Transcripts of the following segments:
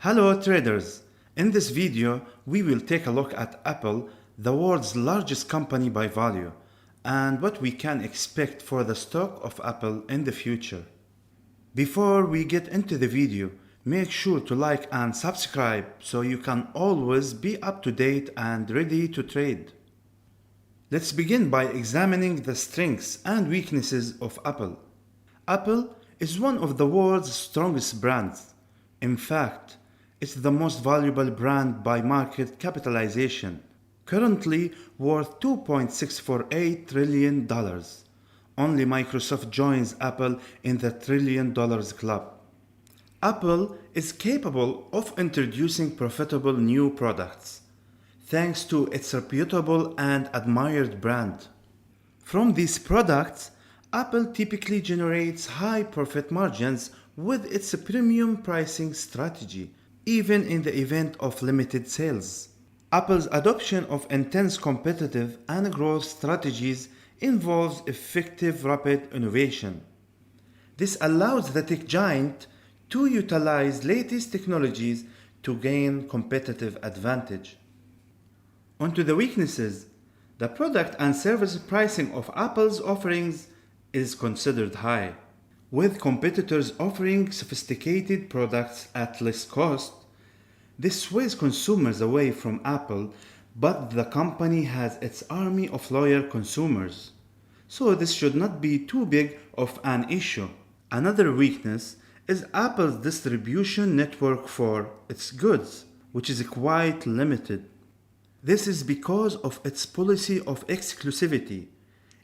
Hello traders! In this video, we will take a look at Apple, the world's largest company by value, and what we can expect for the stock of Apple in the future. Before we get into the video, make sure to like and subscribe so you can always be up to date and ready to trade. Let's begin by examining the strengths and weaknesses of Apple. Apple is one of the world's strongest brands. In fact, it's the most valuable brand by market capitalization, currently worth $2.648 trillion. Only Microsoft joins Apple in the $1 trillion club. Apple is capable of introducing profitable new products, thanks to its reputable and admired brand. From these products, Apple typically generates high profit margins with its premium pricing strategy, even in the event of limited sales. Apple's adoption of intense competitive and growth strategies involves effective rapid innovation. This allows the tech giant to utilize latest technologies to gain competitive advantage. Onto the weaknesses. The product and service pricing of Apple's offerings is considered high. With competitors offering sophisticated products at less cost, this sways consumers away from Apple, but the company has its army of loyal consumers, so this should not be too big of an issue. Another weakness is Apple's distribution network for its goods, which is quite limited. This is because of its policy of exclusivity.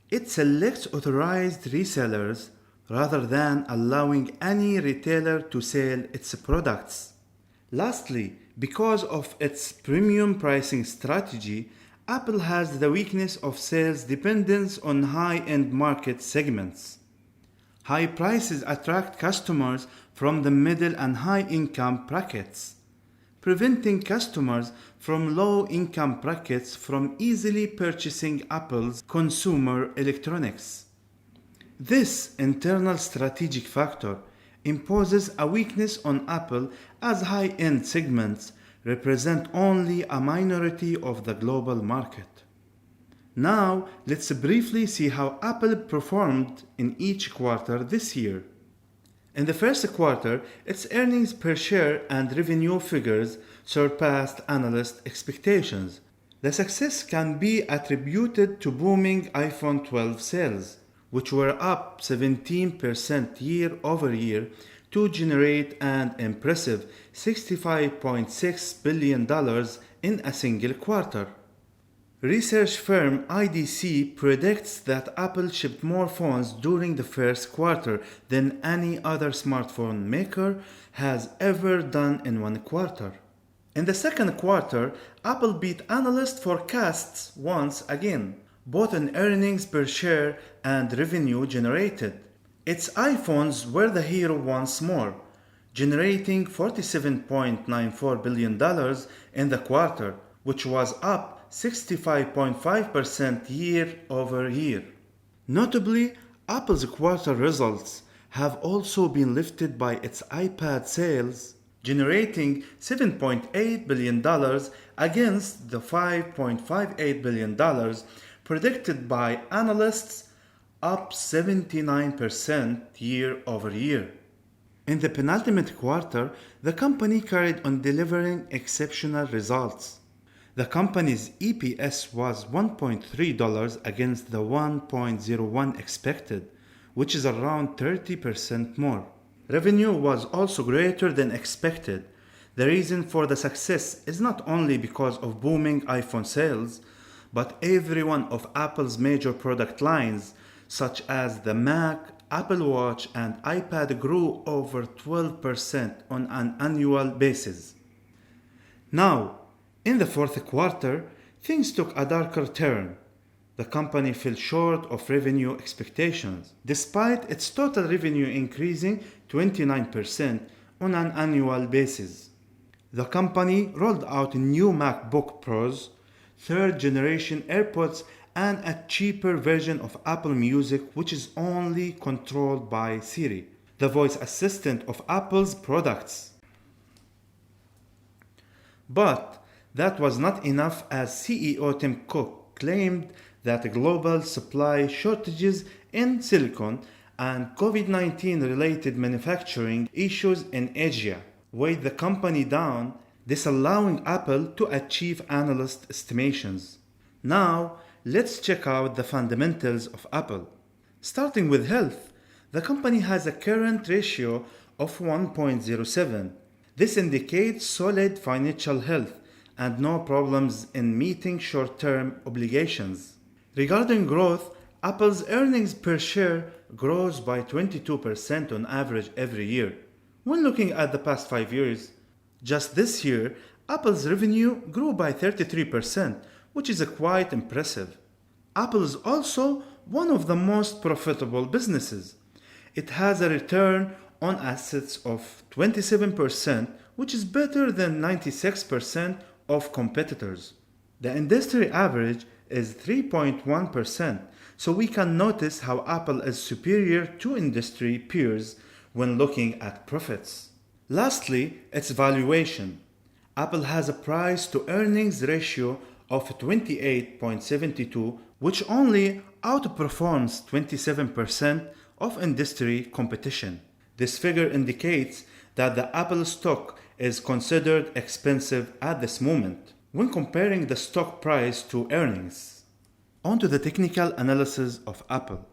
It selects authorized resellers rather than allowing any retailer to sell its products. Lastly, because of its premium pricing strategy, Apple has the weakness of sales dependence on high-end market segments. High prices attract customers from the middle and high-income brackets, preventing customers from low-income brackets from easily purchasing Apple's consumer electronics. This internal strategic factor imposes a weakness on Apple as high-end segments represent only a minority of the global market. Now, let's briefly see how Apple performed in each quarter this year. In the first quarter, its earnings per share and revenue figures surpassed analyst expectations. The success can be attributed to booming iPhone 12 sales, which were up 17% year over year to generate an impressive $65.6 billion in a single quarter. Research firm IDC predicts that Apple shipped more phones during the first quarter than any other smartphone maker has ever done in one quarter. In the second quarter, Apple beat analyst forecasts once again, both in earnings per share and revenue generated. Its iPhones were the hero once more, generating $47.94 billion in the quarter, which was up 65.5% year over year. Notably, Apple's quarter results have also been lifted by its iPad sales, generating $7.8 billion against the $5.58 billion predicted by analysts, up 79% year over year. In the penultimate quarter, the company carried on delivering exceptional results. The company's EPS was $1.3 against the $1.01 expected, which is around 30% more. Revenue was also greater than expected. The reason for the success is not only because of booming iPhone sales, but every one of Apple's major product lines, such as the Mac, Apple Watch, and iPad grew over 12% on an annual basis. Now, in the fourth quarter, things took a darker turn. The company fell short of revenue expectations, despite its total revenue increasing 29% on an annual basis. The company rolled out new MacBook Pros, third-generation AirPods, and a cheaper version of Apple Music, which is only controlled by Siri, the voice assistant of Apple's products. But that was not enough, as CEO Tim Cook claimed that global supply shortages in silicon and COVID-19 related manufacturing issues in Asia weighed the company down, disallowing Apple to achieve analyst estimations. Now, let's check out the fundamentals of Apple. Starting with health, the company has a current ratio of 1.07. This indicates solid financial health and no problems in meeting short-term obligations. Regarding growth, Apple's earnings per share grows by 22% on average every year. When looking at the past 5 years, just this year, Apple's revenue grew by 33%, which is quite impressive. Apple is also one of the most profitable businesses. It has a return on assets of 27%, which is better than 96% of competitors. The industry average is 3.1%, so we can notice how Apple is superior to industry peers when looking at profits. Lastly, its valuation. Apple has a price to earnings ratio of 28.72, which only outperforms 27% of industry competition. This figure indicates that the Apple stock is considered expensive at this moment when comparing the stock price to earnings. On to the technical analysis of Apple.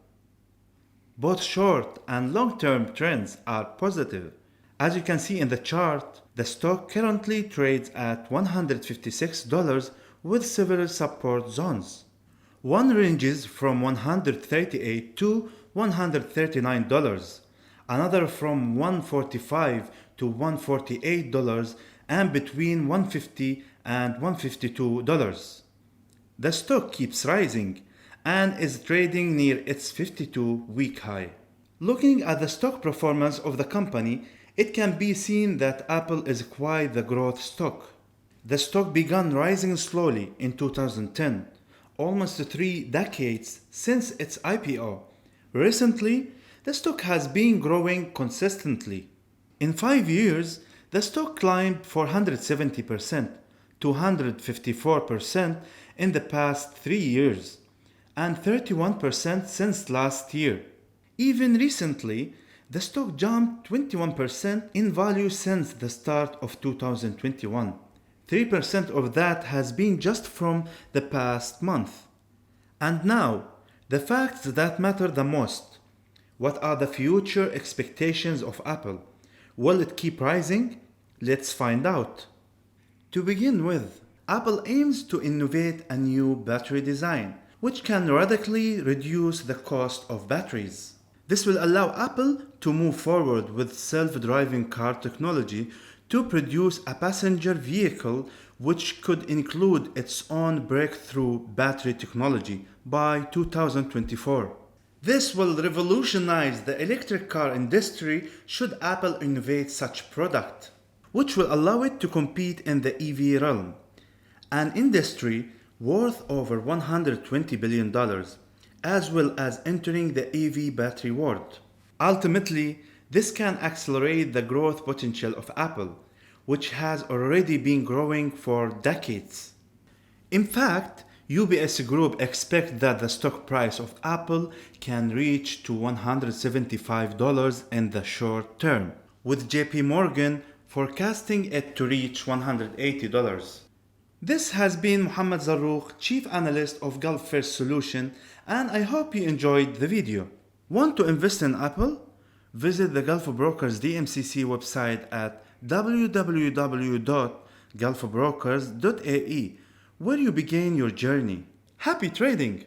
Both short and long-term trends are positive. As you can see in the chart, the stock currently trades at $156 with several support zones. One ranges from $138 to $139, another from $145 to $148, and between $150 and $152. The stock keeps rising and is trading near its 52-week high. Looking at the stock performance of the company, it can be seen that Apple is quite the growth stock. The stock began rising slowly in 2010, almost 3 decades since its IPO. Recently, the stock has been growing consistently. In 5 years, the stock climbed 470%, 254% in the past 3 years, and 31% since last year. Even recently, the stock jumped 21% in value since the start of 2021. 3% of that has been just from the past month. And now, the facts that matter the most. What are the future expectations of Apple? Will it keep rising? Let's find out. To begin with, Apple aims to innovate a new battery design, which can radically reduce the cost of batteries. This will allow Apple to move forward with self-driving car technology to produce a passenger vehicle which could include its own breakthrough battery technology by 2024. This will revolutionize the electric car industry should Apple innovate such product, which will allow it to compete in the EV realm, an industry worth over $120 billion, as well as entering the EV battery world. Ultimately, this can accelerate the growth potential of Apple, which has already been growing for decades. In fact, UBS Group expects that the stock price of Apple can reach to $175 in the short term, with JP Morgan forecasting it to reach $180. This has been Mohammed Zarrouq, Chief Analyst of Gulf First Solution, and I hope you enjoyed the video. Want to invest in Apple? Visit the Gulf Brokers DMCC website at www.gulfbrokers.ae, where you begin your journey. Happy trading!